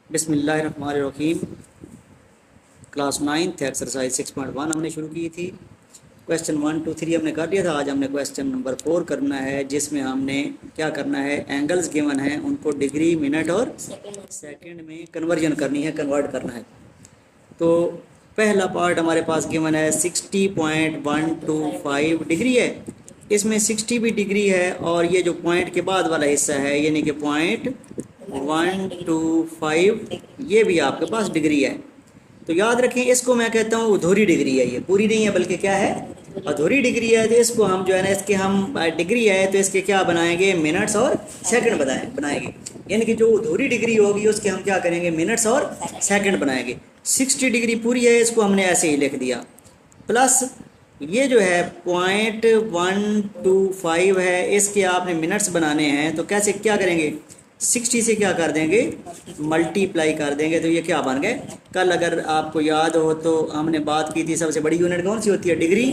बिस्मिल्लाहिर्रहमानिर्रहीम। Class 9th exercise 6.1 हमने शुरू की थी। क्वेश्चन 1 2 3 हमने कर लिया था। आज हमने क्वेश्चन नंबर 4 करना है, जिसमें हमने क्या करना है, एंगल्स गिवन है, उनको डिग्री, मिनट और सेकंड में कन्वर्जन करनी है, कन्वर्ट करना है। तो पहला पार्ट हमारे पास गिवन है 60.125 डिग्री है। इसमें 60 भी डिग्री है और ये जो पॉइंट के बाद वाला हिस्सा है यानी कि पॉइंट 125 ये भी आपके पास डिग्री है। तो याद रखें, इसको मैं कहता हूँ अधूरी डिग्री है, ये पूरी नहीं है बल्कि क्या है, अधूरी डिग्री है। तो इसको हम जो है ना, इसके हम डिग्री है तो इसके क्या बनाएंगे, मिनट्स और सेकंड बनाएंगे। यानी कि जो अधूरी डिग्री होगी उसके हम क्या करेंगे, मिनट्स और सेकंड बनाएंगे। 60 डिग्री पूरी है, इसको हमने ऐसे ही लिख दिया, प्लस ये जो है पॉइंट 125 है, इसके आपने मिनट्स बनाने हैं। तो कैसे क्या करेंगे, 60 से क्या कर देंगे, मल्टीप्लाई कर देंगे। तो ये क्या बन गए, कल अगर आपको याद हो तो हमने बात की थी, सबसे बड़ी यूनिट कौन सी होती है, डिग्री,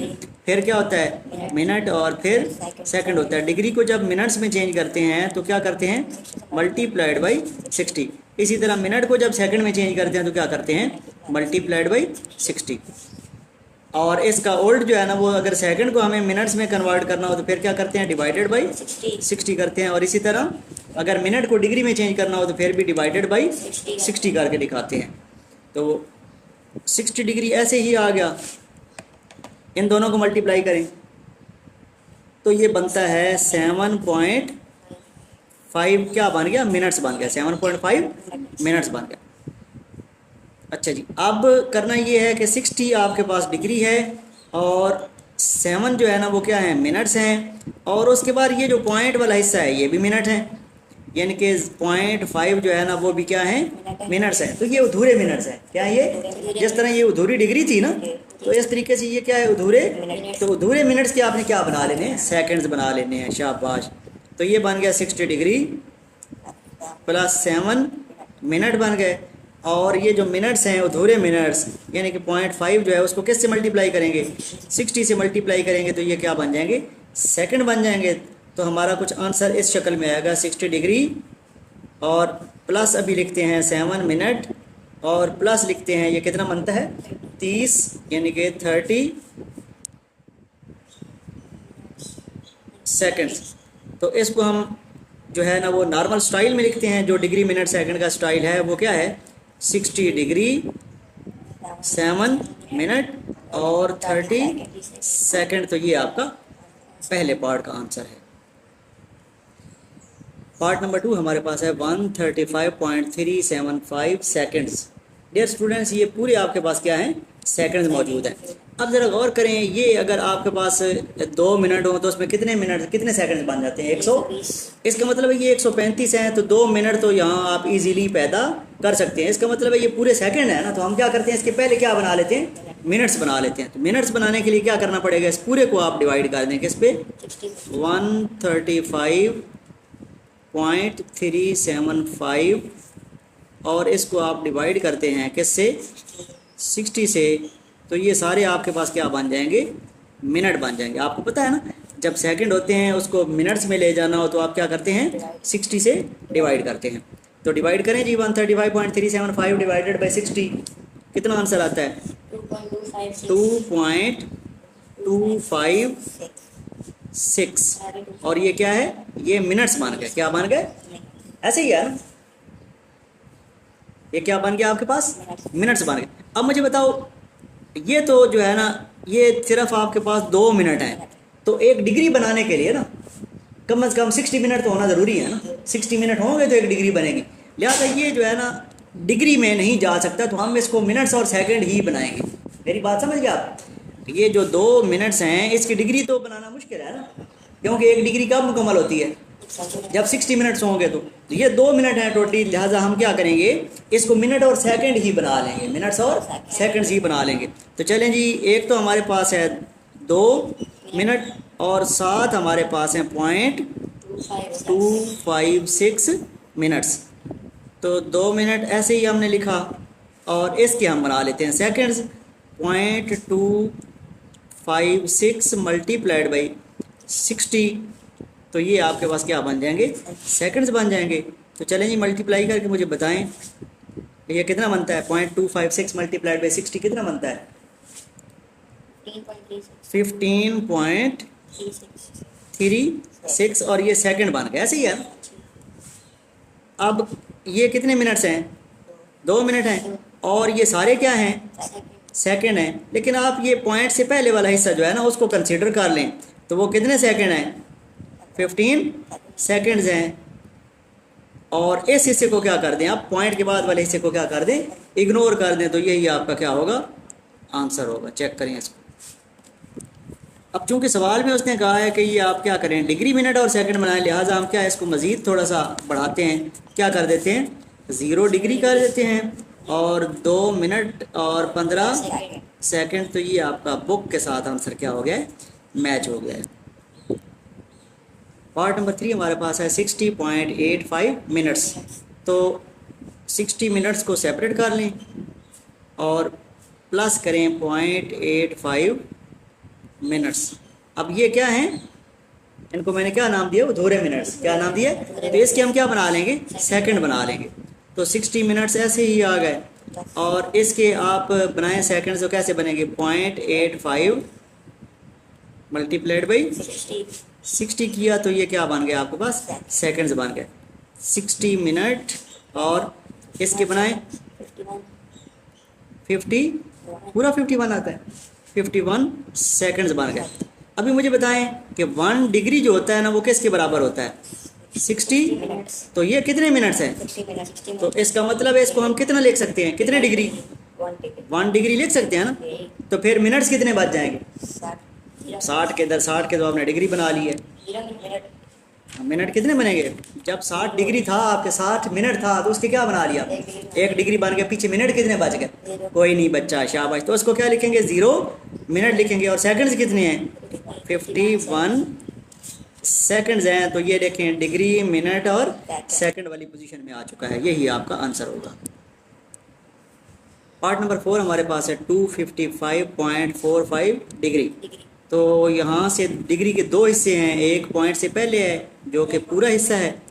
फिर क्या होता है मिनट, और फिर सेकंड होता है। डिग्री को जब मिनट्स में चेंज करते हैं तो क्या करते हैं, मल्टीप्लाइड बाई 60। इसी तरह मिनट को जब सेकंड में चेंज करते हैं तो क्या करते हैं, मल्टीप्लाइड बाई 60। और इसका ओल्ड जो है ना, वो अगर सेकंड को हमें मिनट्स में कन्वर्ट करना हो तो फिर क्या करते हैं, डिवाइडेड बाई 60 करते हैं। और इसी तरह अगर मिनट को डिग्री में चेंज करना हो तो फिर भी डिवाइडेड बाई 60 करके दिखाते हैं। तो 60 डिग्री ऐसे ही आ गया, इन दोनों को मल्टीप्लाई करें तो ये बनता है 7.5 क्या बन गया, मिनट्स बन गया, 7.5 मिनट्स बन गया। अच्छा जी, अब करना ये है कि 60 आपके पास डिग्री है और 7 जो है ना वो क्या है, मिनट्स हैं। और उसके बाद ये जो पॉइंट वाला हिस्सा है ये भी मिनट है, यानी कि 0.5 जो है ना वो भी क्या है, मिनट्स है। तो ये अधूरे मिनट्स है, क्या ये, जिस तरह ये अधूरी डिग्री थी ना, तो इस तरीके से ये क्या है, अधूरे। तो अधूरे मिनट्स के आपने क्या बना लेने हैं, सेकंड्स बना लेने हैं, शाबाश। तो ये बन गया 60 डिग्री प्लस 7 मिनट बन गए। और ये जो मिनट्स हैं अधूरे मिनट्स, यानी कि 0.5 जो है उसको किससे मल्टीप्लाई करेंगे, 60 से मल्टीप्लाई करेंगे तो ये क्या बन जाएंगे, सेकंड बन जाएंगे। तो हमारा कुछ आंसर इस शक्ल में आएगा, 60 डिग्री और प्लस अभी लिखते हैं 7 मिनट और प्लस लिखते हैं ये कितना बनता है, 30 यानी कि 30 सेकंड्स। तो इसको हम जो है ना वो नॉर्मल स्टाइल में लिखते हैं। जो डिग्री मिनट सेकंड का स्टाइल है वो क्या है, 60 डिग्री 7 मिनट और 30 सेकंड। तो ये आपका पहले पार्ट का आंसर है। पार्ट नंबर 2 हमारे पास है 135.375 सेकंड्स। डियर स्टूडेंट्स, ये पूरे आपके पास क्या है, सेकंड्स मौजूद हैं। अब ज़रा गौर करें, ये अगर आपके पास 2 मिनट हो तो उसमें कितने मिनट, कितने सेकंड्स बन जाते हैं, 100। इसका मतलब है ये 135 हैं, तो 2 मिनट तो यहाँ आप इजीली पैदा कर सकते हैं। इसका मतलब है ये पूरे सेकंड है ना, तो हम क्या करते हैं, इसके पहले क्या बना लेते हैं, मिनट्स बना लेते हैं। तो मिनट्स बनाने के लिए क्या करना पड़ेगा, इस पूरे को आप डिवाइड कर दें किस पे, 135.375 और इसको आप डिवाइड करते हैं किससे, 60 से। तो ये सारे आपके पास क्या बन जाएंगे, मिनट बन जाएंगे। आपको पता है ना, जब सेकंड होते हैं उसको मिनट्स में ले जाना हो तो आप क्या करते हैं, 60 से डिवाइड करते हैं। तो डिवाइड करें जी, 135.375 डिवाइडेड बाई 60, कितना आंसर आता है, 2.256। और ये क्या है, ये मिनट्स बन गए, क्या बन गए, ऐसे ही है ना, ये क्या बन गया आपके पास, मिनट्स बन गए। अब मुझे बताओ, ये तो जो है ना, ये सिर्फ आपके पास 2 मिनट हैं, तो एक डिग्री बनाने के लिए ना कम से कम 60 मिनट तो होना ज़रूरी है ना। 60 मिनट होंगे तो एक डिग्री बनेगी, लिहाजा ये जो है ना डिग्री में नहीं जा सकता, तो हम इसको मिनट्स और सेकंड ही बनाएंगे। मेरी बात समझ गए आप। ये जो 2 मिनट्स हैं इसकी डिग्री तो बनाना मुश्किल है ना, क्योंकि एक डिग्री कब मुकम्मल होती है, जब 60 मिनट्स होंगे। तो ये 2 मिनट हैं टोटली, लिहाजा हम क्या करेंगे, इसको मिनट और सेकंड ही बना लेंगे, मिनट्स और सेकंड्स ही बना लेंगे। तो चलें जी, एक तो हमारे पास है 2 मिनट और साथ हमारे पास है 0.256 मिनट्स। तो 2 मिनट ऐसे ही हमने लिखा और इसके हम बना लेते हैं सेकंड्स, 0.256 मल्टीप्लाइड बाई 60। तो ये आपके पास क्या बन जाएंगे, सेकंड्स बन जाएंगे। तो चलें जी, मल्टीप्लाई करके मुझे बताएं ये कितना बनता है 0.256 मल्टीप्लाइड बाई 60 कितना बनता है 15.36 और ये सेकंड बन गया, ऐसे ही है ना। अब ये कितने मिनट्स हैं 2 मिनट हैं और ये सारे क्या हैं सेकंड हैं, लेकिन आप ये पॉइंट से पहले वाला हिस्सा जो है ना उसको कंसीडर कर लें तो वो कितने सेकंड हैं 15 सेकंड्स हैं। और इस हिस्से को क्या कर दें आप पॉइंट के बाद वाले हिस्से को क्या कर दें इग्नोर कर दें, तो यही आपका क्या होगा आंसर होगा। चेक करें इसको। अब चूंकि सवाल में उसने कहा है कि ये आप क्या करें डिग्री मिनट और सेकंड बनाएं, लिहाजा हम क्या इसको मज़ीद थोड़ा सा बढ़ाते हैं, क्या कर देते हैं 0 डिग्री कर देते हैं और 2 मिनट और 15 सेकंड। तो ये आपका बुक के साथ आंसर क्या हो गया है मैच हो गया है। पार्ट नंबर 3 हमारे पास है 60.85 मिनट्स। तो 60 मिनट्स को सेपरेट कर लें और प्लस करें 0.85 मिनट्स। अब ये क्या हैं इनको मैंने क्या नाम दिया अधूरे मिनट्स, क्या नाम दिया तो इसके हम क्या बना लेंगे सेकंड बना लेंगे। तो 60 मिनट्स ऐसे ही आ गए और इसके आप बनाएं सेकंड्स तो कैसे बनेंगे 0.85 मल्टीप्लाइड बाई 60 किया तो ये क्या बन गया आपके पास सेकंड्स बन गए। 60 मिनट और इसके बनाए 50 पूरा 51 आता है 51 सेकंड्स बन गए। अभी मुझे बताएं कि 1 डिग्री जो होता है ना वो किसके बराबर होता है 60। तो ये कितने मिनट्स हैं तो इसका मतलब है इसको हम कितना लिख सकते हैं कितने डिग्री 1 डिग्री लिख सकते हैं ना। तो फिर मिनट्स कितने बच जाएंगे 60 के इधर 60 के तो आपने डिग्री बना ली है। मिनट कितने बनेंगे जब 60 डिग्री था आपके 60 मिनट था तो उसके क्या बना लिया 1 डिग्री बन गया, पीछे मिनट कितने बच गए कोई नहीं बच्चा शाबाश। तो उसको क्या लिखेंगे 0 मिनट लिखेंगे और सेकंड्स कितने हैं 51 सेकंड्स हैं। तो ये देखें डिग्री मिनट और सेकंड वाली पोजीशन में आ चुका है, यही आपका आंसर होगा। पार्ट नंबर 4 हमारे पास है 255.45 डिग्री। तो यहाँ से डिग्री के 2 हिस्से हैं, एक पॉइंट से पहले है जो कि पूरा हिस्सा है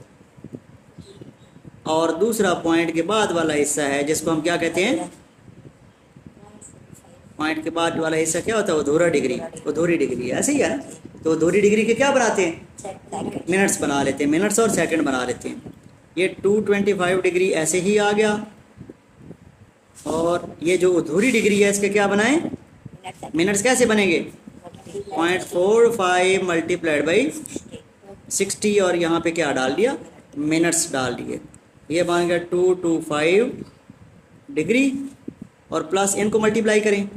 और दूसरा पॉइंट के बाद वाला हिस्सा है जिसको हम क्या कहते हैं पॉइंट के बाद वाला हिस्सा क्या होता है अधूरा डिग्री, अधूरी डिग्री ऐसे ही है ना। तो अधूरी डिग्री के क्या बनाते हैं मिनट्स बना लेते हैं, मिनट्स और सेकंड बना लेते हैं। ये 225 डिग्री ऐसे ही आ गया और ये जो अधूरी डिग्री है इसके क्या बनाएं मिनट्स कैसे बनेंगे 0.45 मल्टीप्लाइड बाई 60 और यहाँ पे क्या डाल दिया मिनट्स डाल दिए। ये बन गया 225 डिग्री और प्लस इनको मल्टीप्लाई करें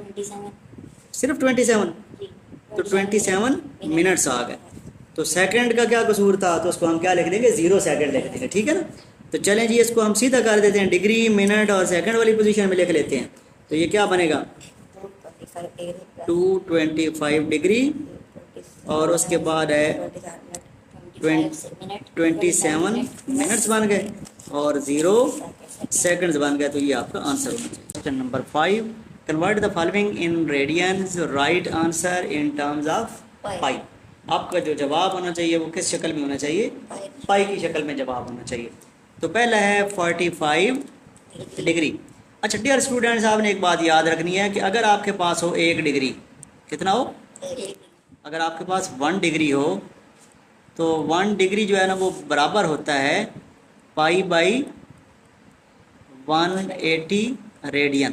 सिर्फ 27 तो 27 मिनट्स आ गए। तो सेकंड का क्या कसूर था तो उसको हम क्या लिख देंगे 0 सेकंड लिख देंगे, ठीक है ना। तो चलें जी इसको हम सीधा कर देते हैं डिग्री मिनट और सेकंड वाली पोजीशन में लिख लेते हैं। तो ये क्या बनेगा 225 डिग्री और उसके बाद है 27 मिनट्स बन गए और 0 सेकंड्स बन गए। तो ये आपका आंसर होना चाहिए। Question number 5 convert the following in radians write answer in terms of pi. आपका जो जवाब होना चाहिए वो किस शक्ल में होना चाहिए पाई की शक्ल में जवाब होना चाहिए। तो पहला है 45 डिग्री। अच्छा डियर स्टूडेंट्स आपने एक बात याद रखनी है कि अगर आपके पास हो 1 डिग्री कितना हो अगर आपके पास 1 डिग्री हो तो 1 डिग्री जो है ना वो बराबर होता है पाई बाई 180 रेडियन।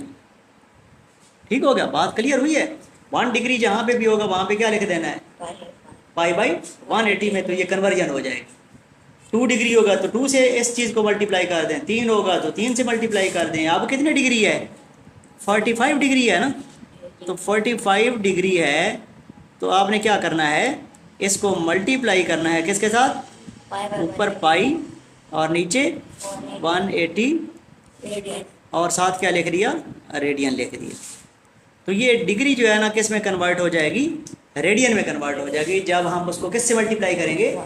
ठीक हो गया बात क्लियर हुई है। 1 डिग्री जहाँ पे भी होगा वहाँ पे क्या लिख देना है पाई बाई 180 में, तो ये कन्वर्जन हो जाएगी। 2 डिग्री होगा तो 2 से इस चीज़ को मल्टीप्लाई कर दें, 3 होगा तो 3 से मल्टीप्लाई कर दें। अब कितने डिग्री है 45 डिग्री है ना। तो 45 डिग्री है तो आपने क्या करना है इसको मल्टीप्लाई करना है किसके साथ ऊपर पाई और नीचे 180 और साथ क्या लिख दिया रेडियन लिख दिया। तो ये डिग्री जो है ना किस में कन्वर्ट हो जाएगी रेडियन में कन्वर्ट हो जाएगी जब हम उसको किस से मल्टीप्लाई करेंगे।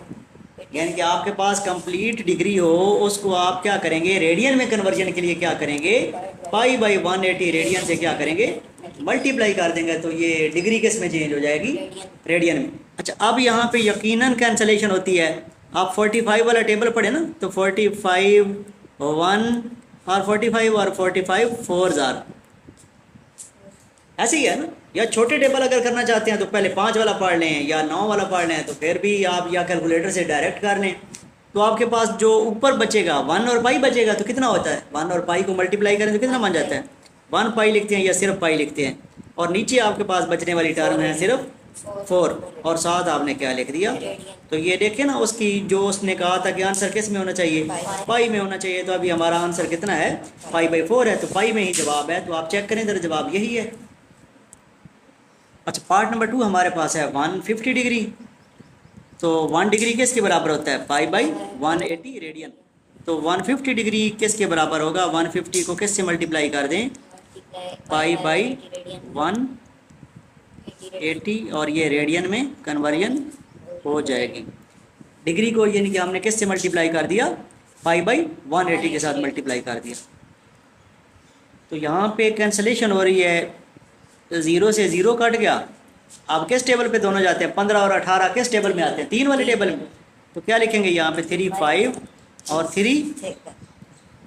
यानी कि आपके पास कंप्लीट डिग्री हो उसको आप क्या करेंगे रेडियन में कन्वर्जन के लिए क्या करेंगे पाई बाई 180 रेडियन से क्या करेंगे मल्टीप्लाई कर देंगे। तो ये डिग्री किस में चेंज हो जाएगी रेडियन में। अच्छा अब यहाँ पे यकीनन कैंसलेशन होती है। आप 45 वाला टेबल पढ़े ना तो 45 1 और 45 और 45 4 जार, ऐसे ही है ना। या छोटे टेबल अगर करना चाहते हैं तो पहले 5 वाला पढ़ लें या 9 वाला पढ़ लें, तो फिर भी आप या कैलकुलेटर से डायरेक्ट कर लें। तो आपके पास जो ऊपर बचेगा 1 और पाई बचेगा, तो कितना होता है 1 और पाई को मल्टीप्लाई करें तो कितना बन जाता है 1 पाई लिखते हैं या सिर्फ पाई लिखते हैं, और नीचे आपके पास बचने वाली टर्म है सिर्फ 4 और साथ आपने क्या लिख दिया। तो ये देखें ना, उसकी जो उसने कहा था कि आंसर किस में होना चाहिए, पाई में होना चाहिए। तो अभी हमारा आंसर कितना है पाई/4 है, तो पाई में ही जवाब है। तो आप चेक करें इधर, जवाब यही है। अच्छा, पार्ट नंबर 2 हमारे पास है 150 डिग्री। तो 1 डिग्री किसके बराबर होता है पाई/180 रेडियन। तो 150 डिग्री किसके बराबर होगा, 150 को किससे मल्टीप्लाई कर दें पाई/180 और ये रेडियन में कन्वर्जन हो जाएगी। डिग्री को यानी कि हमने किससे मल्टीप्लाई कर दिया पाई/180 के साथ मल्टीप्लाई कर दिया। तो यहाँ पे कैंसलेशन हो रही है, 0 से 0 कट गया। अब किस टेबल पे दोनों जाते हैं 15 और 18 किस टेबल में आते हैं 3 वाले टेबल में। तो क्या लिखेंगे यहाँ पे 3 5 और 3।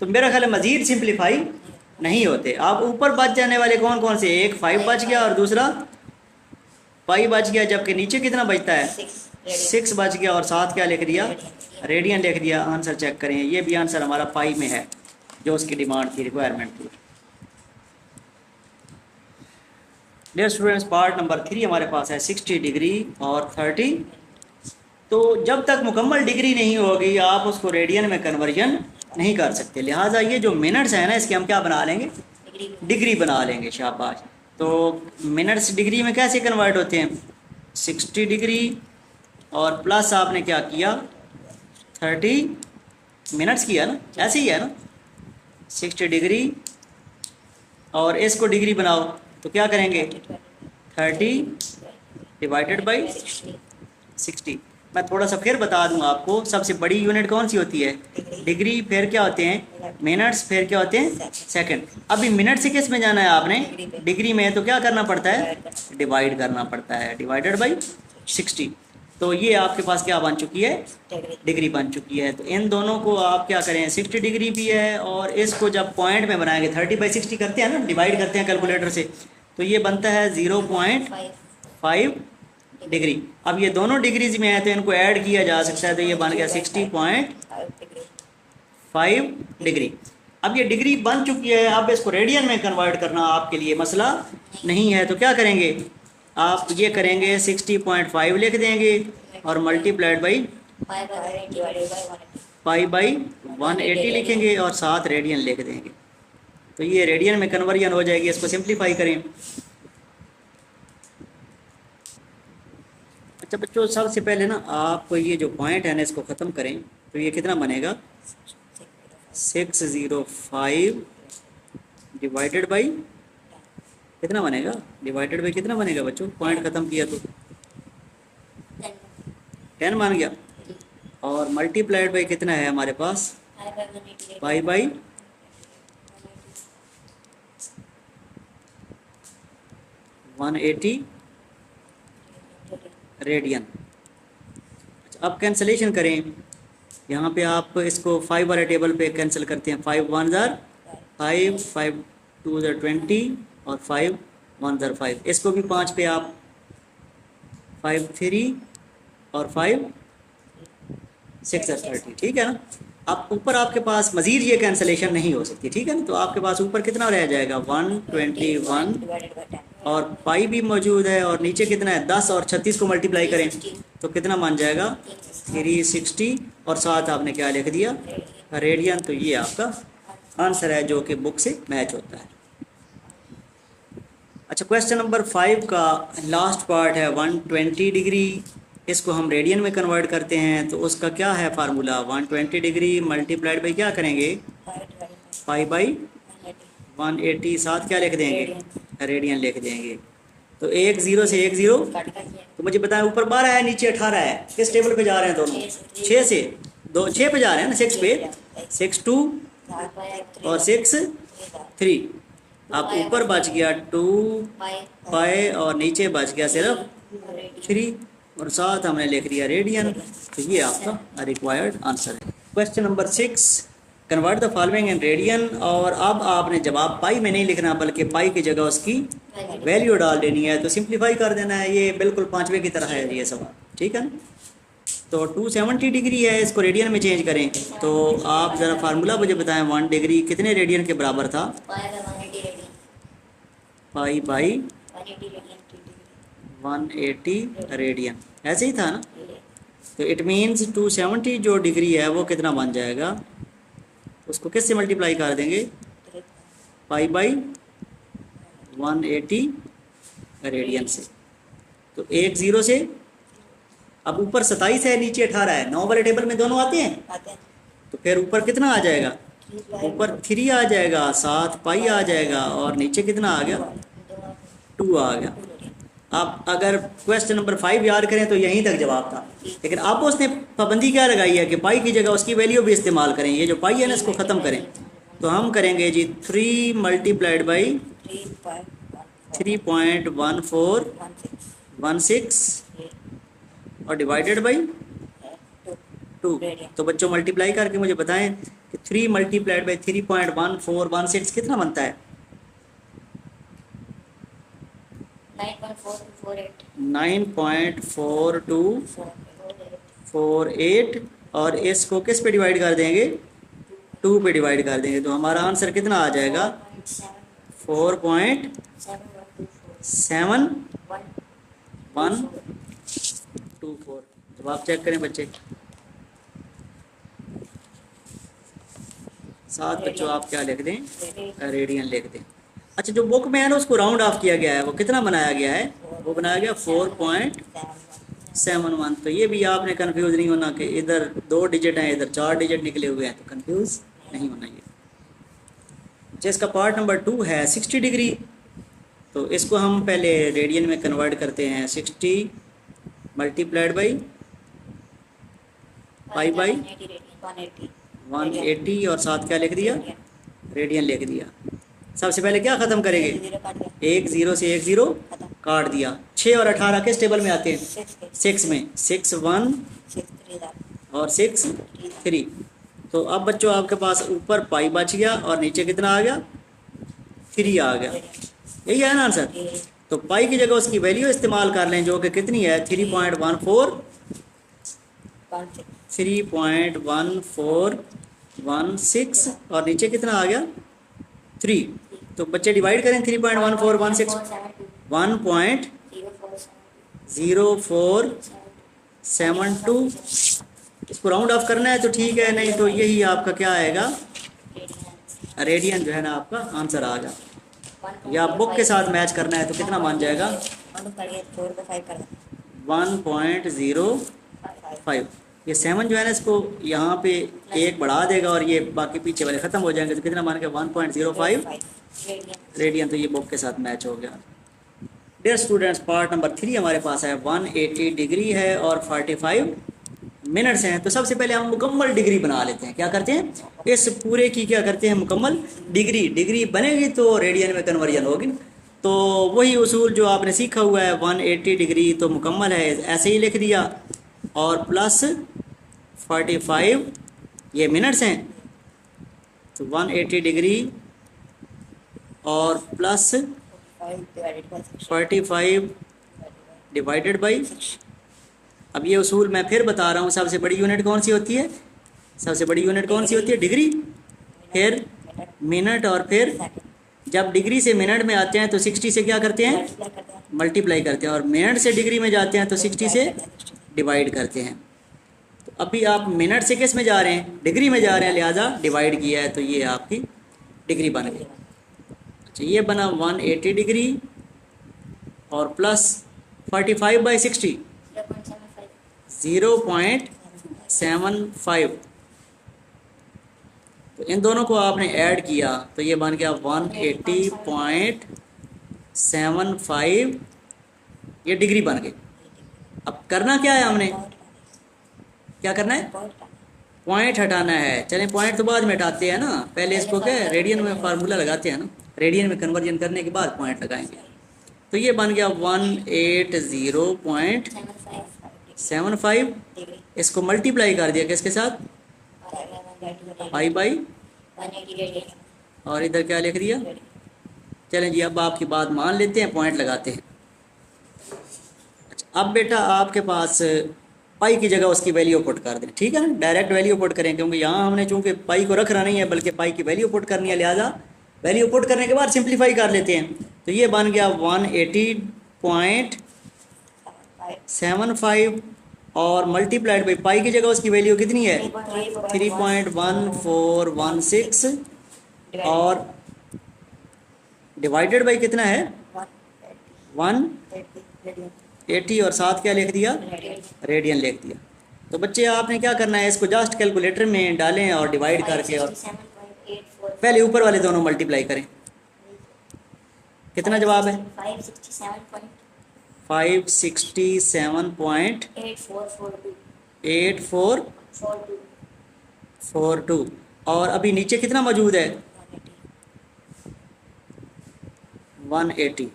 तो मेरा ख्याल है मज़ीद सिंप्लीफाई नहीं होते। अब ऊपर बच जाने वाले कौन कौन से, एक 5 बच गया और दूसरा पाई बच गया, जबकि नीचे कितना बचता है 6 बच गया और साथ क्या लिख दिया रेडियन लिख दिया। आंसर चेक करें, ये भी आंसर हमारा पाई में है जो उसकी डिमांड थी, रिक्वायरमेंट थी। डियर स्टूडेंट्स, पार्ट नंबर 3 हमारे पास है 60 डिग्री और 30। तो जब तक मुकम्मल डिग्री नहीं होगी आप उसको रेडियन में कन्वर्जन नहीं कर सकते। लिहाजा ये जो मिनट्स हैं ना, इसके हम क्या बना लेंगे डिग्री बना लेंगे। शाबाश। तो मिनट्स डिग्री में कैसे कन्वर्ट होते हैं 60 डिग्री और प्लस आपने क्या किया 30 मिनट्स किया ना, ऐसे ही है ना। 60 डिग्री और इसको डिग्री बनाओ तो क्या करेंगे 30 डिवाइडेड बाई 60। मैं थोड़ा सा फिर बता दूं आपको, सबसे बड़ी यूनिट कौन सी होती है डिग्री, फिर क्या होते हैं मिनट्स, फिर क्या होते हैं सेकंड। अभी मिनट से किस में जाना है आपने डिग्री में, तो क्या करना पड़ता है डिवाइड करना पड़ता है, डिवाइडेड बाई 60। तो ये आपके पास क्या बन चुकी है डिग्री बन चुकी है। तो इन दोनों को आप क्या करें 60 डिग्री भी है और इसको जब पॉइंट में बनाएंगे 30/60 करते हैं ना, डिवाइड करते हैं कैलकुलेटर से, तो ये बनता है 0.5 डिग्री। अब ये दोनों डिग्रीज में है तो इनको ऐड किया जा सकता है, तो ये बन गया 60.5 डिग्री। अब ये डिग्री बन चुकी है, अब इसको रेडियन में कन्वर्ट करना आपके लिए मसला नहीं है। तो क्या करेंगे आप ये करेंगे 60.5 लिख देंगे और मल्टीप्लाइड बाई पाई/180 लिखेंगे और साथ रेडियन लिख देंगे। तो ये रेडियन में कन्वर्जन हो जाएगी। इसको सिंप्लीफाई करें। अच्छा बच्चों, सबसे पहले ना आप ये जो पॉइंट है ना इसको ख़त्म करें। तो ये कितना बनेगा 605 डिवाइडेड बाई कितना बनेगा डिवाइडेड बाई कितना बनेगा बच्चों, पॉइंट ख़त्म किया तो 10 मान गया और मल्टीप्लाइड बाई कितना है हमारे पास पाई/180 रेडियन। अब कैंसलेशन करें। यहाँ पे आप इसको 5 वाले टेबल पे कैंसिल करते हैं। 5 1 ज़ार 5, 5 2 ज़ार 20 और 5 1 ज़ार 5। इसको भी 5 पे आप 5 3 और 5 6 ज़ार 30, ठीक है ना। अब ऊपर आपके पास मज़ीद ये कैंसलेशन नहीं हो सकती, ठीक है ना। तो आपके पास ऊपर कितना रह जाएगा 121 और पाई भी मौजूद है और नीचे कितना है 10 और 36 को मल्टीप्लाई करें तो कितना मान जाएगा 360 और साथ आपने क्या लिख दिया रेडियन। तो ये आपका आंसर है जो कि बुक से मैच होता है। अच्छा, क्वेश्चन नंबर 5 का लास्ट पार्ट है 120 डिग्री। इसको हम रेडियन में कन्वर्ट करते हैं तो उसका क्या है फार्मूला 120 डिग्री मल्टीप्लाइड बाई क्या करेंगे पाई/180 साथ क्या लिख देंगे रेडियन लिख देंगे। तो 1 0 से 1 0, तो मुझे बताएं ऊपर 12 है नीचे 18 है, किस टेबल पे जा रहे हैं दोनों 6 से 6 पे जा रहे हैं ना 6 पे 6 2 और 6 3। अब ऊपर बच गया 2 पाई और नीचे बच गया सिर्फ 3 और साथ हमने लिख दिया रेडियन। तो ये आपका रिक्वायर्ड आंसर है। Question number 6 convert the following in radian, और अब आपने जवाब पाई में नहीं लिखना बल्कि पाई की जगह उसकी वैल्यू डाल देनी है, तो सिंप्लीफाई कर देना है। ये बिल्कुल पाँचवें की तरह है ये सवाल, ठीक है ना। तो 270 डिग्री है, इसको रेडियन में चेंज करें तो आप ज़रा फार्मूला मुझे बताएं, 1 डिग्री कितने रेडियन के बराबर था? पाई बाई 180 रेडियन, ऐसे ही था ना। तो इट मीन्स 270 जो डिग्री है वो कितना बन जाएगा, उसको किससे मल्टीप्लाई कर देंगे? पाई बाई 180 रेडियन से। तो एक ज़ीरो से, अब ऊपर 27 है नीचे 18 है, 9 वाले टेबल में दोनों आते हैं, तो फिर ऊपर कितना आ जाएगा? ऊपर 3 आ जाएगा, 7 पाई आ जाएगा, और नीचे कितना आ गया? 2 आ गया। आप अगर क्वेश्चन नंबर 5 याद करें तो यहीं तक जवाब था, लेकिन आप उसने पाबंदी क्या लगाई है कि पाई की जगह उसकी वैल्यू भी इस्तेमाल करें। ये जो पाई है ना इसको ख़त्म करें, तो हम करेंगे जी 3 मल्टीप्लाइड बाई 3.1416 और डिवाइडेड बाई 2। तो बच्चों मल्टीप्लाई करके मुझे बताएं कि 3 मल्टीप्लाइड बाई 3.1416 कितना बनता है? 9.4248, और इसको किस पे डिवाइड कर देंगे? 2 पे डिवाइड कर देंगे, तो हमारा आंसर कितना आ जाएगा? 4.7124। जवाब चेक करें बच्चे। साथ बच्चों आप क्या लिख दें? रेडियन लिख दें। अच्छा, जो बुक में है ना उसको राउंड ऑफ किया गया है, वो कितना बनाया गया है? वो बनाया गया 4.71। तो ये भी आपने कंफ्यूज नहीं होना कि इधर 2 डिजिट हैं इधर 4 डिजिट निकले हुए हैं, तो कंफ्यूज नहीं होना ये। जिसका पार्ट नंबर 2 है 60 डिग्री, तो इसको हम पहले रेडियन में कन्वर्ट करते हैं। 60 मल्टीप्लाइड बाई पाई बाई 180 और साथ क्या लिख दिया? रेडियन लिख दिया। सबसे पहले क्या ख़त्म करेंगे? एक ज़ीरो से एक ज़ीरो काट दिया। 6 और 18 किस टेबल में आते हैं? 6 में। 6 1 और 6 3। तो अब बच्चों आपके पास ऊपर पाई बच गया और नीचे कितना आ गया? 3 आ गया। यही है ना आंसर। तो पाई की जगह उसकी वैल्यू इस्तेमाल कर लें जो कि कितनी है? 3.1416 और नीचे कितना आ गया? 3। तो बच्चे डिवाइड करें 3.1416 1.0472। इसको राउंड ऑफ करना है तो ठीक है, नहीं तो यही आपका क्या आएगा? रेडियन जो है ना आपका आंसर आ गया। या बुक के साथ मैच करना है तो कितना मान जाएगा? 1.05। ये 7 जो है ना इसको यहाँ पे एक बढ़ा देगा और ये बाकी पीछे वाले ख़त्म हो जाएंगे, तो कितना मान के 1.05 रेडियन। तो ये बुक के साथ मैच हो गया। डियर स्टूडेंट्स, पार्ट नंबर 3 हमारे पास है। 180 डिग्री है और 45 मिनट्स हैं। तो सबसे पहले हम मुकम्मल डिग्री बना लेते हैं। क्या करते हैं? इस पूरे की क्या करते हैं? मुकम्मल डिग्री बनेगी तो रेडियन में कन्वर्जन होगी। तो वही उसूल जो आपने सीखा हुआ है, 180 डिग्री तो मुकम्मल है, ऐसे ही लिख दिया, और प्लस 45 ये मिनट्स हैं। तो 180 डिग्री और प्लस 45 डिवाइडेड बाई। अब ये उसूल मैं फिर बता रहा हूँ, सबसे बड़ी यूनिट कौन सी होती है? सबसे बड़ी यूनिट कौन सी होती है? डिग्री, फिर मिनट, और फिर जब डिग्री से मिनट में आते हैं तो 60 से क्या करते हैं? मल्टीप्लाई करते हैं, और मिनट से डिग्री में जाते हैं तो 60 से डिवाइड करते हैं। तो अभी आप मिनट से किस में जा रहे हैं? डिग्री में जा रहे हैं, लिहाजा डिवाइड किया है, तो ये आपकी डिग्री बन गई। अच्छा, ये बना 180 डिग्री और प्लस 45/60 0.75। तो इन दोनों को आपने ऐड किया तो ये बन गया 180.75। ये डिग्री बन गई। अब करना क्या है? हमने क्या करना है? पॉइंट हटाना है। चलें पॉइंट तो बाद में हटाते हैं ना, पहले इसको क्या है? रेडियन में फार्मूला लगाते हैं ना, रेडियन में कन्वर्जन करने के बाद पॉइंट लगाएंगे। तो ये बन गया 180.75। इसको मल्टीप्लाई कर दिया किसके साथ? Pi by 180 radian. और इधर क्या लिख दिया? चलें जी, अब आपकी बात मान लेते हैं, पॉइंट लगाते हैं। अच्छा, अब बेटा आपके पास पाई की जगह उसकी वैल्यू पुट कर दें, ठीक है ना? डायरेक्ट वैल्यू पुट करें, क्योंकि यहाँ हमने चूंकि पाई को रखना नहीं है बल्कि पाई की वैल्यू पुट करनी है, लिहाजा वैल्यू पुट करने के बाद सिंप्लीफाई कर लेते हैं। तो ये बन गया 180.75 और मल्टीप्लाइड बाई पाई की जगह उसकी वैल्यू कितनी है? 3.1416 और डिवाइडेड बाई कितना है? 180 और साथ क्या लिख दिया? रेडियन लिख दिया। तो बच्चे आपने क्या करना है, इसको जस्ट कैलकुलेटर में डालें और डिवाइड करके और पहले ऊपर वाले दोनों मल्टीप्लाई करें। कितना जवाब है? 567.8442 और अभी नीचे कितना मौजूद है? 180।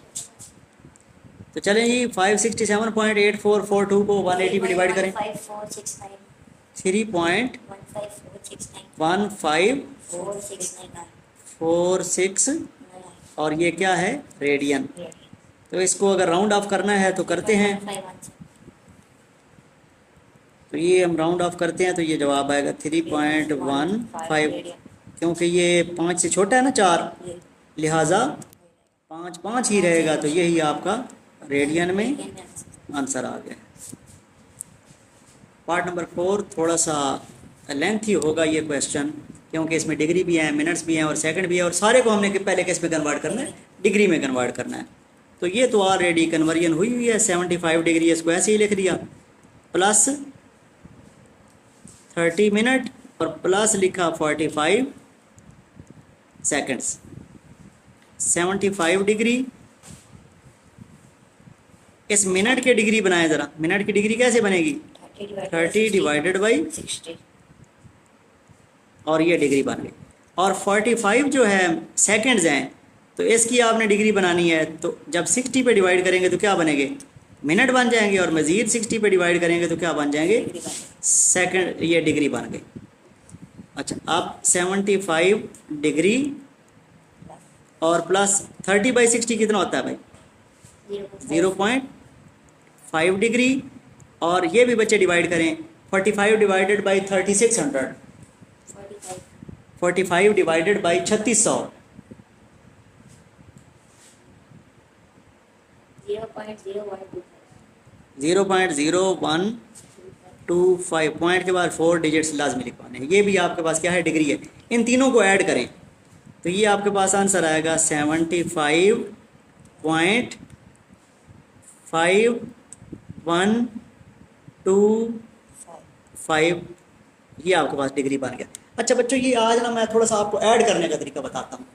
तो चलें जी, 567.8442 को 180 पे डिवाइड करें। 3.15469 और ये क्या है? रेडियन। तो इसको अगर राउंड ऑफ करना है तो करते हैं। तो ये हम राउंड ऑफ करते हैं तो ये जवाब आएगा 3.15, क्योंकि ये 5 से छोटा है ना 4, लिहाजा 5 ही रहेगा। तो यही आपका रेडियन में आंसर आ गया। पार्ट नंबर 4 थोड़ा सा लेंथी होगा ये क्वेश्चन, क्योंकि इसमें डिग्री भी है, मिनट्स भी हैं और सेकंड भी है, और सारे को हमने पहले किस में कन्वर्ट करना है? डिग्री में कन्वर्ट करना है। तो ये तो ऑलरेडी कन्वर्जन हुई है, 75 डिग्री, इसको ऐसे ही लिख दिया, प्लस 30 मिनट और प्लस लिखा 45 सेकंड्स। 75 डिग्री, इस मिनट के डिग्री बनाए ज़रा, मिनट की डिग्री कैसे बनेगी? 30 डिवाइडेड बाई 60 और ये डिग्री बन गई। और 45 जो है सेकंड्स हैं, तो इसकी आपने डिग्री बनानी है, तो जब 60 पे डिवाइड करेंगे तो क्या बनेंगे? मिनट बन जाएंगे, और मज़ीद 60 पे डिवाइड करेंगे तो क्या बन जाएंगे? सेकंड। ये डिग्री बन गई। अच्छा, अब 75 डिग्री और प्लस 30/60 कितना होता है भाई? 0.5 डिग्री। और ये भी बच्चे डिवाइड करें, 45 divided by 3600, 45 divided by 3600, 0.0125। Point के बाद 4 डिजिट्स लाजमी लिखवाने हैं। ये भी आपके पास क्या है? डिग्री है। इन तीनों को ऐड करें तो ये आपके पास आंसर आएगा 75.5125। ये आपके पास डिग्री बन गया। अच्छा बच्चों, ये आज ना मैं थोड़ा सा आपको ऐड करने का तरीका बताता हूँ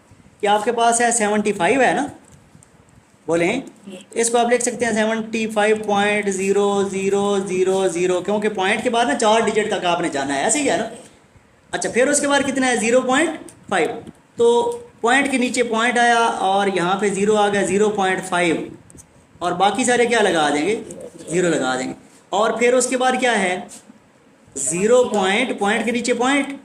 कि आपके पास है 75 है ना, बोलें, इसको आप लिख सकते हैं 75.0000, क्योंकि पॉइंट के बाद ना 4 डिजिट तक आपने जाना है, ऐसे ही है ना। अच्छा, फिर उसके बाद कितना है? 0.5। तो पॉइंट के नीचे पॉइंट आया और यहाँ पे 0 आ गया, 0.5, और बाकी सारे क्या लगा देंगे? 0 लगा देंगे। और फिर उसके बाद क्या है? 0 पॉइंट के नीचे पॉइंट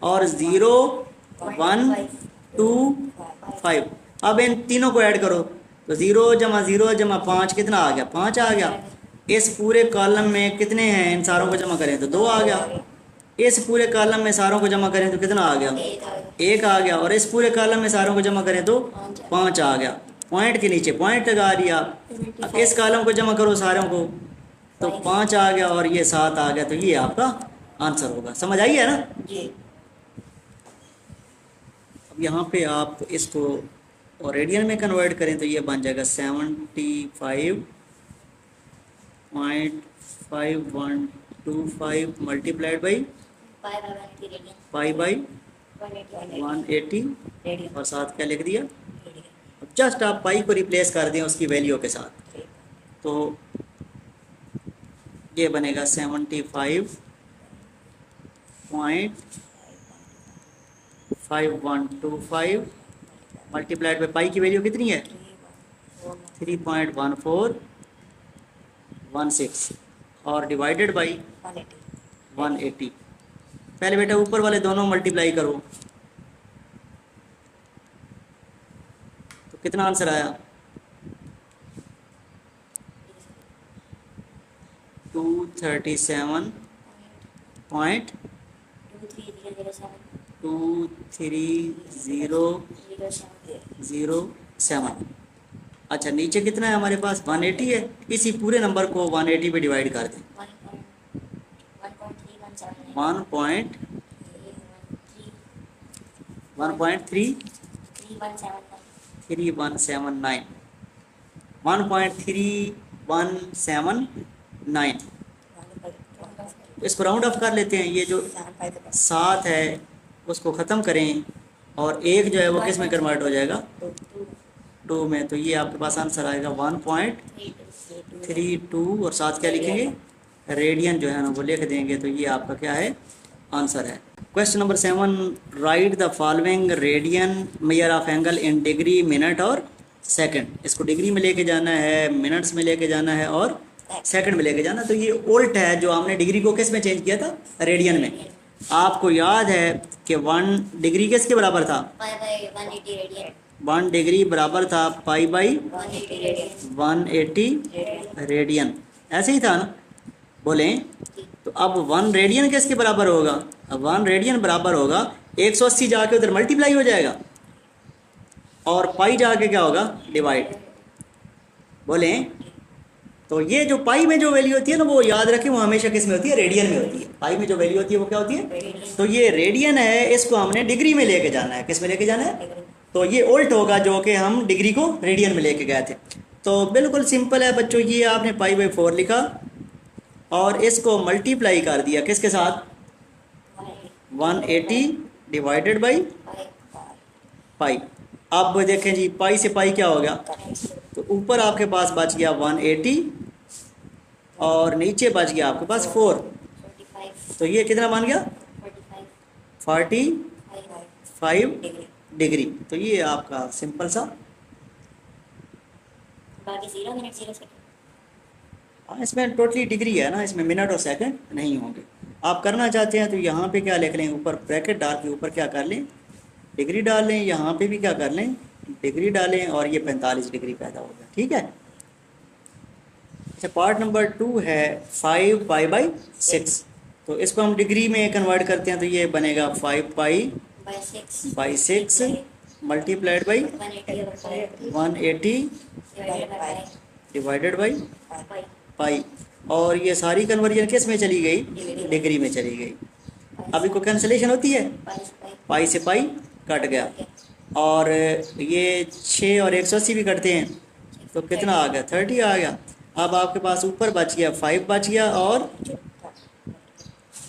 और 0.125। अब इन तीनों को ऐड करो तो 0 जमा 0 जमा 5 कितना आ गया? 5 आ गया। इस पूरे कॉलम में कितने हैं? इन सारों को जमा करें तो 2 आ गया। इस पूरे कॉलम में सारों को जमा करें तो कितना आ गया? 1 आ गया। और इस पूरे कॉलम में सारों को जमा करें तो 5 आ गया। पॉइंट के नीचे पॉइंट लगा दिया। अब इस कॉलम को जमा करो सारों को तो 5 आ गया और ये 7 आ गया। तो ये आपका आंसर होगा। समझ आई है ना? अब यहाँ पे आप इसको और रेडियन में कन्वर्ट करें तो ये बन जाएगा 75.5125 मल्टीप्लाइड बाई पाई बाई 180 और साथ क्या लिख दिया? अब जस्ट आप पाई को रिप्लेस कर दें उसकी वैल्यू के साथ, तो ये बनेगा 75.5125 मल्टीप्लाइड बाई पाई की वैल्यू कितनी है? 3.1416 और डिवाइडेड बाई 180। पहले बेटा ऊपर वाले दोनों मल्टीप्लाई करो कितना आंसर आया? 237.23007। अच्छा, नीचे कितना है हमारे पास? 180 है। इसी पूरे नंबर को 180 पे डिवाइड कर दें। 1.3179 1.3179। इसको राउंड ऑफ कर लेते हैं। ये जो 7 है उसको ख़त्म करें और एक जो है वो किस में कन्वर्ट हो जाएगा? 2 में। तो ये आपके पास आंसर आएगा 1.32 और साथ क्या लिखेंगे? रेडियन जो है ना वो लिख देंगे। तो ये आपका क्या है? आंसर है। Question number 7, right the following radian measure of angle in degree, minute और सेकंड। इसको डिग्री में लेके जाना है, मिनट्स में लेके जाना है और सेकंड में लेके जाना। तो ये उल्ट है, जो हमने डिग्री को किस में चेंज किया था? रेडियन में। आपको याद है कि 1 डिग्री किसके बराबर था? 1 डिग्री बराबर था पाई बाई 180 रेडियन। ऐसे ही था ना? बोलें तो अब 1 रेडियन किसके बराबर होगा? अब 1 रेडियन बराबर होगा 180 जाके उधर मल्टीप्लाई हो जाएगा और पाई जाके क्या होगा? डिवाइड। बोलें तो ये जो पाई में जो वैल्यू होती है ना, वो याद रखें, वो हमेशा किस में होती है? रेडियन में होती है। पाई में जो वैल्यू होती है वो क्या होती है? तो ये रेडियन है, इसको हमने डिग्री में लेके जाना है। किस में लेके जाना है? तो ये उल्ट होगा जो कि हम डिग्री को रेडियन में लेके गए थे। तो बिल्कुल सिंपल है बच्चों, ये आपने पाई बाई 4 लिखा और इसको मल्टीप्लाई कर दिया किसके साथ? 180 डिवाइडेड बाई पाई। अब देखें जी, पाई से पाई क्या हो गया? तो ऊपर आपके पास बच गया 180 और नीचे बच गया आपके पास 4। तो ये कितना बन गया? 45 डिग्री। तो ये आपका सिंपल सा। इसमें टोटली डिग्री है ना, इसमें मिनट और सेकंड नहीं होंगे। आप करना चाहते हैं तो यहाँ पे क्या लिख लें? ऊपर ब्रैकेट डाल के ऊपर क्या कर लें? डिग्री डाल लें। यहाँ पे भी क्या कर लें? डिग्री डालें और ये 45 डिग्री पैदा होगा। ठीक है। अच्छा, पार्ट नंबर 2 है 5 पाई बाई 6। तो इसको हम डिग्री में कन्वर्ट करते हैं तो ये बनेगा 5 pi by 6 multiplied by 180 divided by pi. और ये सारी कन्वर्जन किस में चली गई? डिग्री में चली गई। अभी को कैंसिलेशन होती है, पाई से पाई कट गया और ये 6 और 180 भी कटते हैं तो कितना आ गया? 30 आ गया। अब आपके पास ऊपर बच गया 5 बच गया और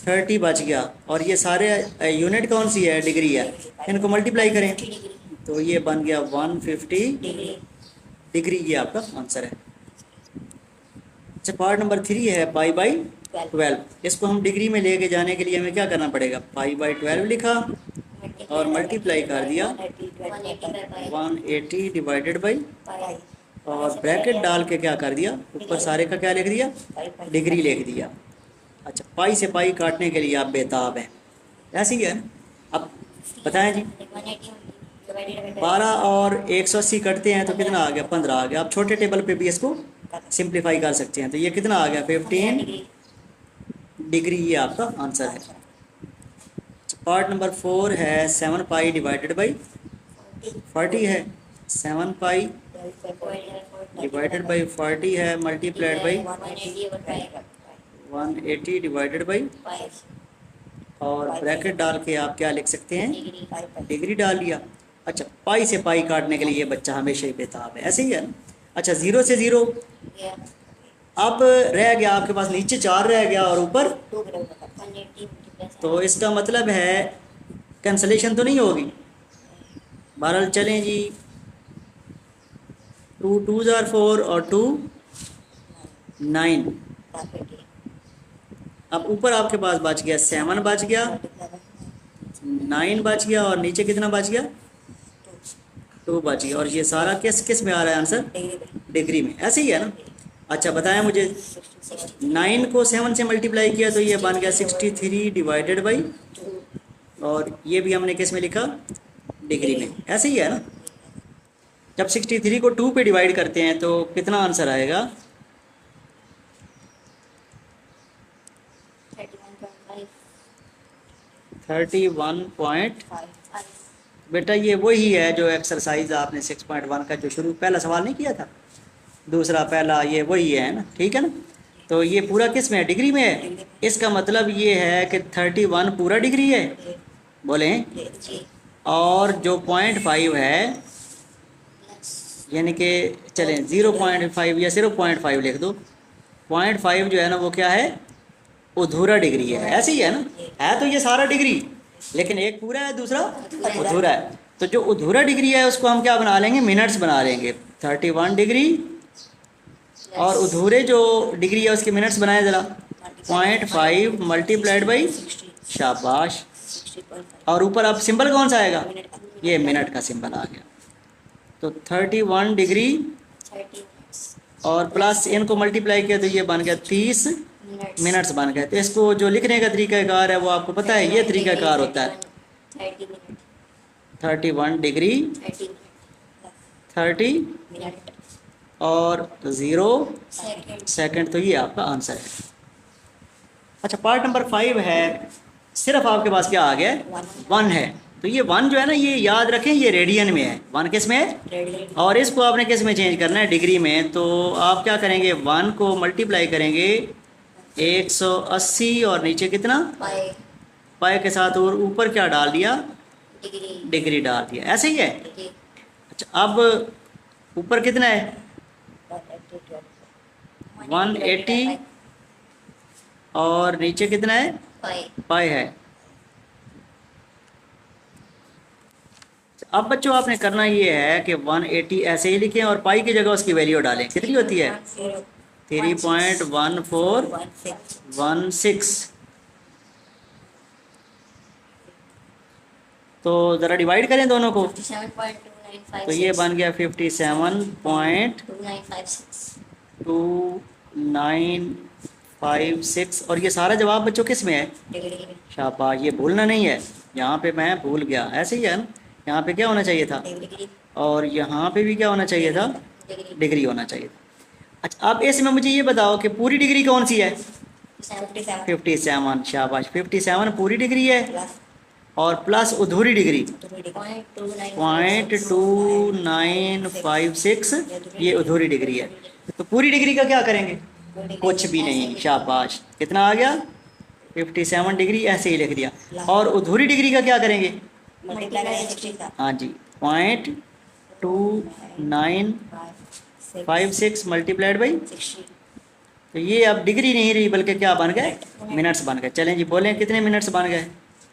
30 बच गया और ये सारे यूनिट कौन सी है? डिग्री है। इनको मल्टीप्लाई करें तो ये बन गया 150 डिग्री। ये आपका आंसर है। अच्छा, पार्ट नंबर 3 है पाई बाई 12। इसको हम डिग्री में लेके जाने के लिए हमें क्या करना पड़ेगा? पाई बाई 12 लिखा और मल्टीप्लाई कर दिया 180 डिवाइडेड बाई और ब्रैकेट डाल के क्या कर दिया? ऊपर सारे का क्या लिख दिया? डिग्री लिख दिया। अच्छा, पाई से पाई काटने के लिए आप बेताब हैं। ऐसे ही है ना? अब बताएं जी, 12 और 180 कटते हैं तो कितना आ गया? 15 आ गया। आप छोटे टेबल पे भी इसको सिंप्लीफाई कर सकते हैं। तो ये कितना आ गया? 15 डिग्री। ये आपका आंसर है। पार्ट नंबर 4 है 7 पाई डिवाइडेड बाई 40 है। 7 पाई डिवाइडेड बाई 40 है मल्टीप्लाइड बाई 180 डिवाइडेड बाई और ब्रैकेट डाल के आप क्या लिख सकते हैं? डिग्री डाल लिया। अच्छा, पाई से पाई काटने के लिए ये बच्चा हमेशा ही बेताब है। ऐसे ही है ना? अच्छा, 0 से 0 अब रह गया आपके पास, नीचे 4 रह गया और ऊपर, तो इसका मतलब है कैंसलेशन तो नहीं होगी। बहरहाल चलें जी, 2 2s are 4 और 2 9। अब ऊपर आपके पास बच गया 7 बच गया, 9 बच गया और नीचे कितना बच गया? 2 बच गया। और ये सारा किस किस में आ रहा है आंसर? डिग्री में। ऐसे ही है ना? अच्छा बताएं मुझे, 9 को 7 से मल्टीप्लाई किया तो ये बन गया 63 डिवाइडेड बाई, और ये भी हमने किस में लिखा? डिग्री में। ऐसे ही है ना? जब 63 को 2 पे डिवाइड करते हैं तो कितना आंसर आएगा? 31.5। बेटा ये वही है जो एक्सरसाइज आपने 6.1 का जो शुरू पहला सवाल नहीं किया था, दूसरा पहला, ये वही है ना, ठीक है ना। तो ये पूरा किस में है? डिग्री में है। इसका मतलब ये है कि 31 पूरा डिग्री है, बोलें। और जो 0.5 है, यानी कि चलें 0.5 या 0.5 लिख दो। 0.5 जो है ना वो क्या है? अधूरा डिग्री है, ऐसे ही है ना। है तो ये सारा डिग्री, लेकिन एक पूरा है, दूसरा अधूरा है। तो जो अधूरा डिग्री है उसको हम क्या बना लेंगे? मिनट्स बना लेंगे। 31 डिग्री और अधूरे जो डिग्री है उसके मिनट्स बनाए ज़रा। 0.5 मल्टीप्लाइड बाई, शाबाश। और ऊपर अब सिंबल कौन सा आएगा? ये मिनट का सिंबल आ गया। तो 31 डिग्री और प्लस इनको मल्टीप्लाई किया तो ये बन गया 30 मिनट्स बन गए। तो इसको जो लिखने का तरीकाकार है वो आपको पता है, ये तरीकाकार होता है 31 डिग्री 30 और 0 सेकंड। तो ये आपका आंसर है। अच्छा, पार्ट नंबर 5 है, सिर्फ आपके पास क्या आ गया? 1 है। तो ये 1 जो है ना, ये याद रखें, ये रेडियन में है। 1 किस में है? और इसको आपने किस में चेंज करना है? डिग्री में। तो आप क्या करेंगे? 1 को मल्टीप्लाई करेंगे 180 और नीचे कितना? पाई के साथ, और ऊपर क्या डाल दिया? डिग्री डाल दिया। ऐसे ही है। अच्छा, अब ऊपर कितना है? 180 और नीचे कितना है? पाई है। अब बच्चों आपने करना ये है कि 180 ऐसे ही लिखें और पाई की जगह उसकी वैल्यू डालें। कितनी होती है? 3.1416। तो ज़रा डिवाइड करें दोनों को। तो ये बन गया 57.2956। और ये सारा जवाब बच्चों किस में है? शाबाश, ये भूलना नहीं है। यहाँ पे मैं भूल गया, ऐसे ही है ना। यहाँ पे क्या होना चाहिए था? और यहाँ पे भी क्या होना चाहिए था? डिग्री होना चाहिए था। अच्छा, अब इसमें मुझे ये बताओ कि पूरी डिग्री कौन सी है? 57। शाबाश, 57 पूरी डिग्री है और प्लस अधूरी डिग्री 0.2956, ये अधूरी डिग्री है। तो पूरी डिग्री का क्या करेंगे? कुछ भी नहीं। शाबाश, कितना आ गया? 57 डिग्री, ऐसे ही लिख दिया। और अधूरी डिग्री का क्या करेंगे? हाँ जी, 0.2956 मल्टीप्लाइड बाई। तो ये अब डिग्री नहीं रही बल्कि क्या बन गए? मिनट्स बन गए। चलें जी, बोलें कितने मिनट्स बन गए?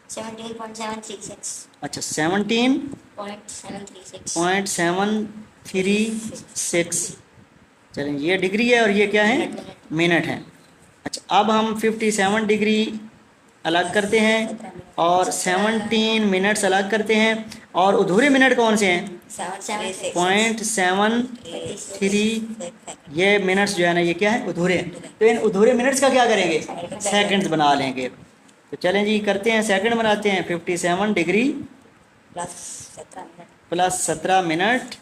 17.736। अच्छा, 17.736। चलें, ये डिग्री है और ये क्या है? मिनट है। अच्छा, अब हम 57 डिग्री अलग करते हैं और 17 मिनट्स अलग करते हैं। और अधूरे मिनट कौन से हैं? 0.73। ये मिनट्स जो है ना, ये क्या है? अधूरे हैं। तो इन अधूरे मिनट्स का क्या करेंगे? सेकंड्स बना लेंगे। तो चलें जी, करते हैं, सेकंड बनाते हैं। 57 डिग्री प्लस 17 मिनट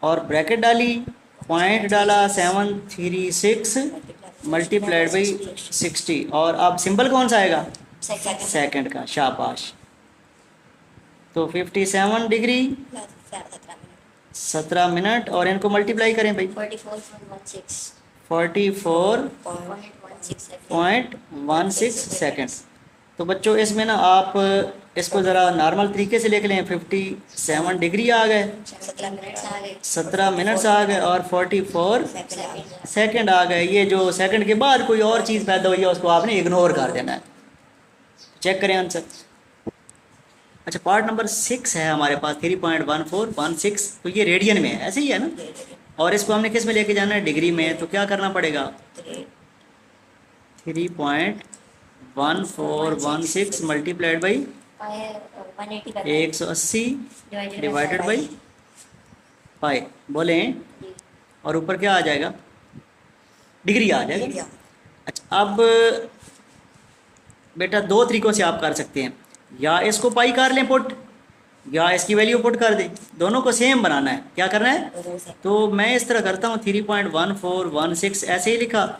और ब्रैकेट डाली, पॉइंट डाला 736 मल्टीप्लाइड बाई 60। और अब सिंबल कौन सा आएगा? सेकंड का। शाबाश। तो 57 डिग्री 17 मिनट और इनको मल्टीप्लाई करें भाई। 44.16 सेकंड। तो बच्चों इसमें ना आप इसको ज़रा नॉर्मल तरीके से लिख लें। 57 डिग्री आ गए, 17 मिनट्स आ गए और 44 सेकंड आ गए। ये जो सेकंड के बाद कोई और चीज़ पैदा हुई है उसको आपने इग्नोर कर देना है। चेक करें आंसर। अच्छा, पार्ट नंबर 6 है हमारे पास, 3.1416। तो ये रेडियन में है, ऐसे ही है ना। और इसको हमने किस में लेके जाना है? डिग्री में। तो क्या करना पड़ेगा? 3.1416 multiplied by 180 divided by pi. बोलें, और ऊपर क्या आ जाएगा? डिग्री आ जाएगा। अच्छा, अब बेटा दो तरीकों से आप कर सकते हैं। या इसको पाई कर लें पुट, या इसकी वैल्यू पुट कर दें, दोनों को सेम बनाना है। क्या करना है? तो मैं इस तरह करता हूँ 3.1416 ऐसे ही लिखा,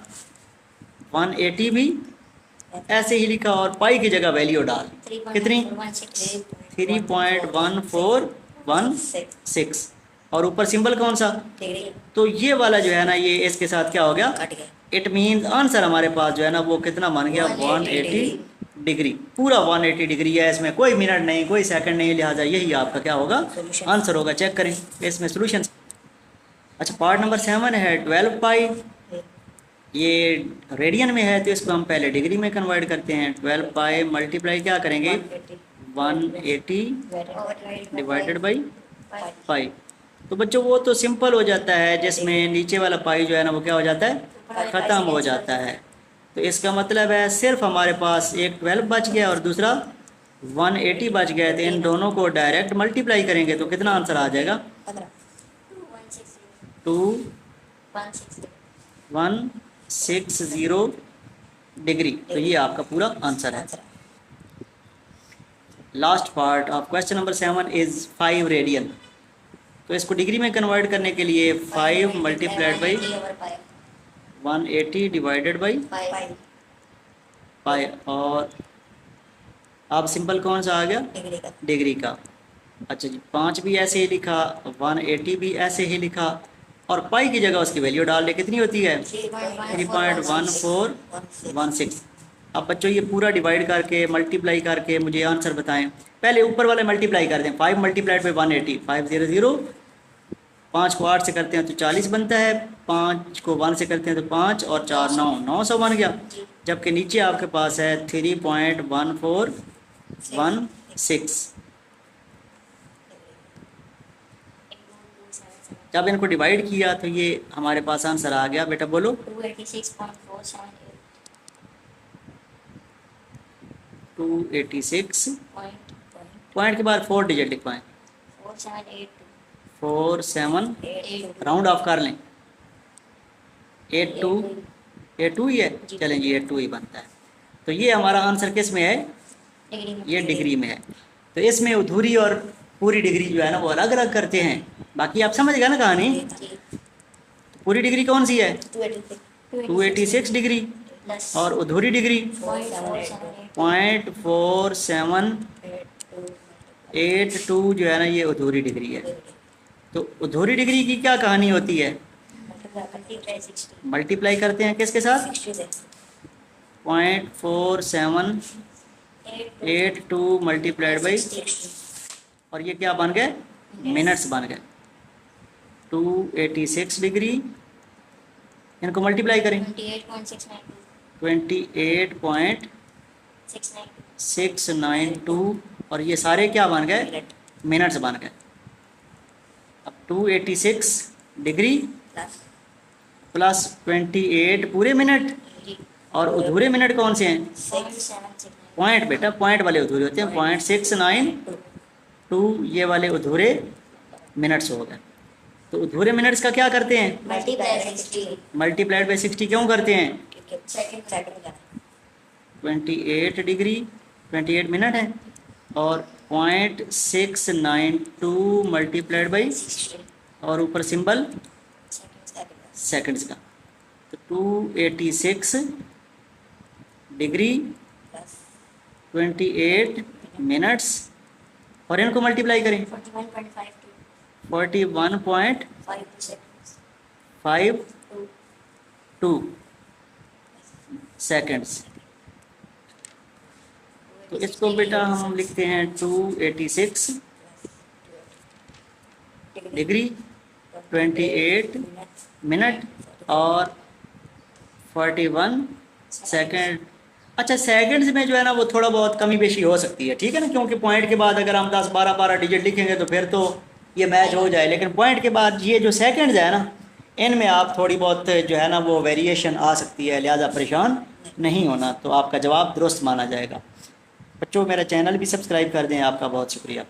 180 भी ऐसे ही लिखा और पाई की जगह वैल्यू डाल कितनी 3.1416 और ऊपर सिंबल कौन सा? तो ये वाला जो है ना ये इसके साथ क्या हो गया? इट मीन्स आंसर हमारे पास जो है ना वो कितना बन गया? 180 डिग्री। पूरा 180 डिग्री है, इसमें कोई मिनट नहीं कोई सेकंड नहीं, लिहाजा यही आपका क्या होगा? आंसर होगा। चेक करें इसमें सोल्यूशन। अच्छा पार्ट नंबर 7 है 12 पाई। ये रेडियन में है तो इसको हम पहले डिग्री में कन्वर्ट करते हैं। 12 पाई मल्टीप्लाई क्या करेंगे? 180 डिवाइडेड बाई पाई। तो बच्चों वो तो सिंपल हो जाता है, जिसमें नीचे वाला पाई जो है ना वो क्या हो जाता है? ख़त्म हो जाता है। तो इसका मतलब है सिर्फ हमारे पास एक 12 बच गया और दूसरा 180 बच गया। तो इन दोनों को डायरेक्ट मल्टीप्लाई करेंगे तो कितना आंसर आ जाएगा? 2160 डिग्री। तो ये आपका पूरा आंसर है। Last part of question number 7 is 5 radian. तो इसको डिग्री में कन्वर्ट करने के लिए 5 multiplied by 180 divided by pi. और अब सिंपल कौन सा आ गया? डिग्री का। अच्छा जी 5 भी ऐसे ही लिखा, 180 भी ऐसे ही लिखा और पाई की जगह उसकी वैल्यू डाल दे। कितनी होती है? 3.1416। अब बच्चों ये पूरा डिवाइड करके मल्टीप्लाई करके मुझे आंसर बताएं। पहले ऊपर वाले मल्टीप्लाई कर दें। 5 मल्टीप्लाइड बाई 180 500। 5 को 8 से करते हैं तो 40 बनता है, 5 को 1 से करते हैं तो 5 और 4 900 बन गया। जबकि नीचे आपके पास है 3.1416। जब इनको डिवाइड किया तो ये हमारे पास आंसर आ गया। बेटा बोलो 286 पॉइंट के बाद 4 डिजिट लिखवाएं। 47 राउंड ऑफ कर लें। 82 ही है, चलें जी 82 ही बनता है। तो ये हमारा आंसर किस में है? ये डिग्री में है। तो इसमें अधूरी और पूरी डिग्री जो है ना वो अलग अलग करते हैं। बाकी आप समझ गए ना कहानी? तो पूरी डिग्री कौन सी है? 286 डिग्री और अधूरी डिग्री 0.4782 जो है ना ये अधूरी डिग्री है। तो अधूरी डिग्री की क्या कहानी होती है? मल्टीप्लाई करते हैं किसके साथ? 0.4782 मल्टीप्लाइड बाई और ये क्या बन गए? मिनट्स बन गए। 286 डिग्री इनको मल्टीप्लाई करें 28.692 और ये सारे क्या बन गए? मिनट्स बन गए। अब 286 डिग्री प्लस 28 पूरे मिनट और अधूरे मिनट कौन से हैं? पॉइंट बेटा, पॉइंट वाले अधूरे होते हैं। 0.692 ये वाले अधूरे मिनट्स हो गए। तो अधूरे मिनट्स का क्या करते हैं? मल्टीप्लाइड बाई 60 क्यों करते हैं? 28 डिग्री 28 मिनट है और 0.692 मल्टीप्लाइड बाई और ऊपर सिंबल सेकंड्स का। तो 286 डिग्री 28 मिनट्स और इनको मल्टीप्लाई करें 41.52 सेकंड्स। तो इसको बेटा हम लिखते हैं 286 डिग्री 28 मिनट और 41 सेकंड। अच्छा सेकंड्स में जो है ना वो थोड़ा बहुत कमी बेशी हो सकती है, ठीक है ना, क्योंकि पॉइंट के बाद अगर हम 10-12 डिजिट लिखेंगे तो फिर तो ये मैच हो जाए। लेकिन पॉइंट के बाद ये जो सेकंड्स है ना इनमें आप थोड़ी बहुत जो है ना वो वेरिएशन आ सकती है, लिहाजा परेशान नहीं होना। तो आपका जवाब दुरुस्त माना जाएगा। बच्चों मेरा चैनल भी सब्सक्राइब कर दें। आपका बहुत शुक्रिया।